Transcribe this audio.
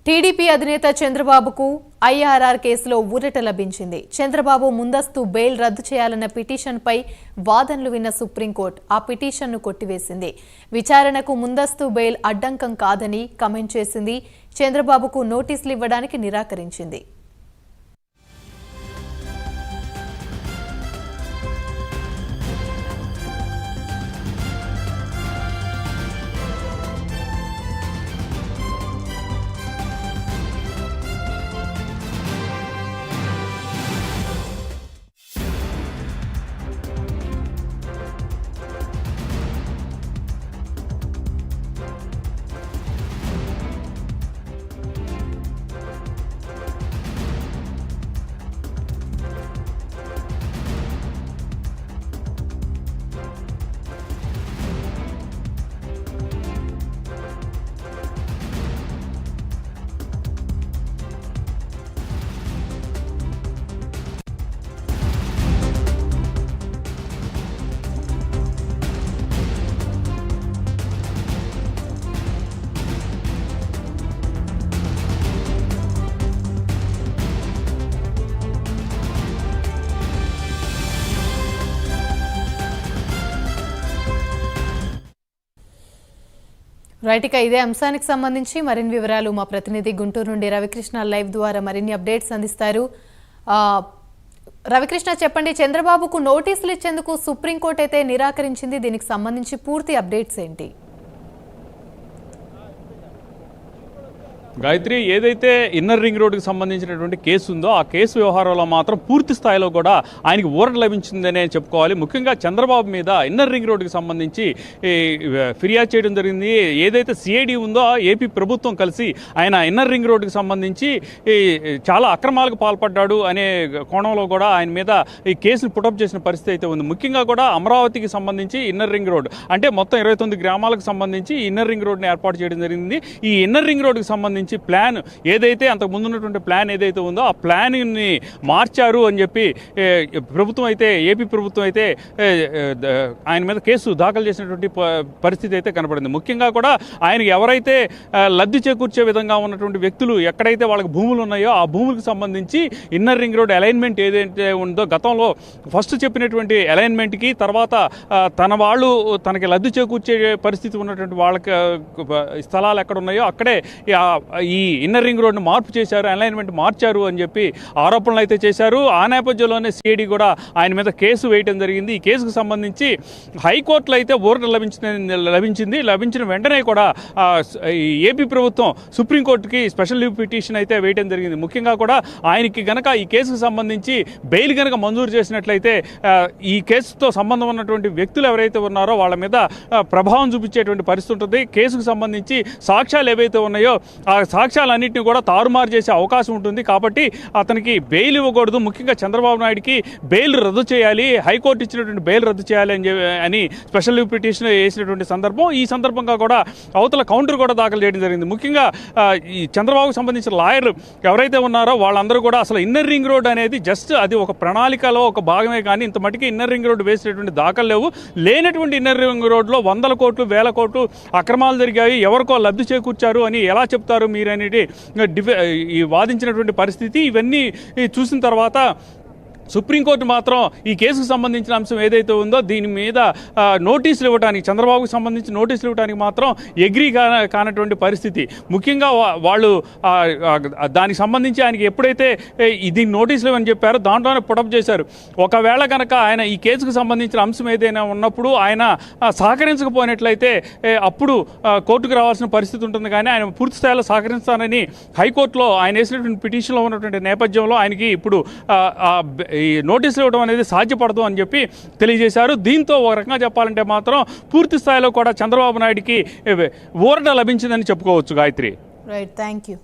TDP అధినేత చంద్రబాబుకు IRR కేసులో ఊరట లభించింది. చంద్రబాబు ముందస్తు బెయిల్ రద్దు చేయాలన్న పిటిషన్పై వాదనలు విన్న సుప్రీంకోర్టు ఆ పిటిషన్ను కొట్టివేసింది. విచారణకు ముందస్తు బెయిల్ అడ్డంకం కాదని కమెంట్ చేసింది. చంద్రబాబుకు నోటీసులు ఇవ్వడానికి నిరాకరించింది. రైట్, ఇక ఇదే అంశానికి సంబంధించి మరిన్ని వివరాలు మా ప్రతినిధి గుంటూరు నుండి రవికృష్ణ లైవ్ ద్వారా మరిన్ని అప్డేట్స్ అందిస్తారు. రవికృష్ణ, చెప్పండి, చంద్రబాబుకు నోటీసులు ఇచ్చేందుకు సుప్రీంకోర్టు అయితే నిరాకరించింది. దీనికి సంబంధించి పూర్తి అప్డేట్స్ ఏంటి? గాయత్రి, ఏదైతే ఇన్నర్ రింగ్ రోడ్డుకి సంబంధించినటువంటి కేసు ఉందో ఆ కేసు వ్యవహారంలో మాత్రం పూర్తి స్థాయిలో కూడా ఆయనకి ఊరట లభించిందనే చెప్పుకోవాలి. ముఖ్యంగా చంద్రబాబు మీద ఇన్నర్ రింగ్ రోడ్డుకి సంబంధించి ఫిర్యాదు చేయడం జరిగింది. ఏదైతే సిఐడి ఉందో ఏపీ ప్రభుత్వం కలిసి ఆయన ఇన్నర్ రింగ్ రోడ్డుకి సంబంధించి చాలా అక్రమాలకు పాల్పడ్డాడు అనే కోణంలో కూడా ఆయన మీద ఈ కేసులు పుటప్ చేసిన పరిస్థితి అయితే ఉంది. ముఖ్యంగా కూడా అమరావతికి సంబంధించి ఇన్నర్ రింగ్ రోడ్ అంటే మొత్తం 29 గ్రామాలకు సంబంధించి ఇన్నర్ రింగ్ రోడ్ని ఏర్పాటు చేయడం జరిగింది. ఈ ఇన్నర్ రింగ్ రోడ్డుకి సంబంధించి ప్లాన్ ఏదైతే అంతకు ముందు ఉన్నటువంటి ప్లాన్ ఏదైతే ఉందో ఆ ప్లాన్ని మార్చారు అని చెప్పి ప్రభుత్వం అయితే ఏపీ ప్రభుత్వం అయితే ఆయన మీద కేసు దాఖలు చేసినటువంటి పరిస్థితి అయితే కనపడింది. ముఖ్యంగా కూడా ఆయనకి ఎవరైతే లబ్ధి చేకూర్చే విధంగా ఉన్నటువంటి వ్యక్తులు ఎక్కడైతే వాళ్ళకి భూములు ఉన్నాయో ఆ భూములకు సంబంధించి ఇన్నర్ రింగ్ రోడ్ అలైన్మెంట్ ఏదైతే ఉందో గతంలో ఫస్ట్ చెప్పినటువంటి అలైన్మెంట్కి తర్వాత తన వాళ్ళు తనకి లబ్ధి చేకూర్చే పరిస్థితి ఉన్నటువంటి వాళ్ళకి స్థలాలు ఎక్కడ ఉన్నాయో అక్కడే ఈ ఇన్నర్ రింగ్ రోడ్ను మార్పు చేశారు, అలైన్మెంట్ మార్చారు అని చెప్పి ఆరోపణలు అయితే చేశారు. ఆ నేపథ్యంలోనే సిఐడి కూడా ఆయన మీద కేసు వేయడం జరిగింది. ఈ కేసుకు సంబంధించి హైకోర్టులో అయితే ఊరట లభించిన వెంటనే కూడా ఏపీ ప్రభుత్వం సుప్రీంకోర్టుకి స్పెషల్ లీవ్ పిటిషన్ అయితే వేయడం జరిగింది. ముఖ్యంగా కూడా ఆయనకి గనక ఈ కేసుకు సంబంధించి బెయిల్ గనక మంజూరు చేసినట్లయితే ఈ కేసుతో సంబంధం ఉన్నటువంటి వ్యక్తులు ఎవరైతే ఉన్నారో వాళ్ళ మీద ప్రభావం చూపించేటువంటి పరిస్థితి ఉంటుంది. కేసుకు సంబంధించి సాక్ష్యాలు ఏవైతే ఉన్నాయో ఆ సాక్ష్యాలన్నింటినీ కూడా తారుమారు చేసే అవకాశం ఉంటుంది. కాబట్టి అతనికి బెయిల్ ఇవ్వకూడదు. ముఖ్యంగా చంద్రబాబు నాయుడికి బెయిల్ రద్దు చేయాలి, హైకోర్టు ఇచ్చినటువంటి బెయిల్ రద్దు చేయాలి అని స్పెషల్ లీవ్ పిటిషన్ వేసినటువంటి సందర్భం. ఈ సందర్భంగా కూడా అవతల కౌంటర్ కూడా దాఖలు చేయడం జరిగింది. ముఖ్యంగా ఈ చంద్రబాబుకు సంబంధించిన లాయర్లు ఎవరైతే ఉన్నారో వాళ్ళందరూ కూడా అసలు ఇన్నర్ రింగ్ రోడ్ అనేది జస్ట్ అది ఒక ప్రణాళికలో ఒక భాగమే, కానీ ఇంత మటుకి ఇన్నర్ రింగ్ రోడ్ వేసినటువంటి దాఖలు లేవు. లేనటువంటి ఇన్నర్ రింగ్ రోడ్లో 100 కోట్లు 1000 కోట్లు అక్రమాలు జరిగాయి, ఎవరికో లబ్ధి చేకూర్చారు అని ఎలా చెప్తారు మీరు అనేది ఈ వాదించినటువంటి పరిస్థితి. ఇవన్నీ చూసిన తర్వాత సుప్రీంకోర్టు మాత్రం ఈ కేసుకు సంబంధించిన అంశం ఏదైతే ఉందో దీని మీద నోటీసులు ఇవ్వడానికి, చంద్రబాబుకు సంబంధించి నోటీసులు ఇవ్వడానికి మాత్రం అగ్రీ కానటువంటి పరిస్థితి. ముఖ్యంగా వాళ్ళు దానికి సంబంధించి ఆయనకి ఎప్పుడైతే దీన్ని నోటీసులు అని చెప్పారో దాంట్లోనే పుటప్ చేశారు. ఒకవేళ కనుక ఆయన ఈ కేసుకు సంబంధించిన అంశం ఏదైనా ఉన్నప్పుడు ఆయన సహకరించకపోయినట్లయితే అప్పుడు కోర్టుకు రావాల్సిన పరిస్థితి ఉంటుంది. కానీ ఆయన పూర్తి స్థాయిలో సహకరిస్తానని హైకోర్టులో ఆయన వేసినటువంటి పిటిషన్లో ఉన్నటువంటి నేపథ్యంలో ఆయనకి ఇప్పుడు ఈ నోటీసులు ఇవ్వడం అనేది సాధ్యపడదు అని చెప్పి తెలియజేశారు. దీంతో ఒక రకంగా చెప్పాలంటే మాత్రం పూర్తి స్థాయిలో కూడా చంద్రబాబు నాయుడికి ఊరట లభించిందని చెప్పుకోవచ్చు. Gayatri, right, thank you.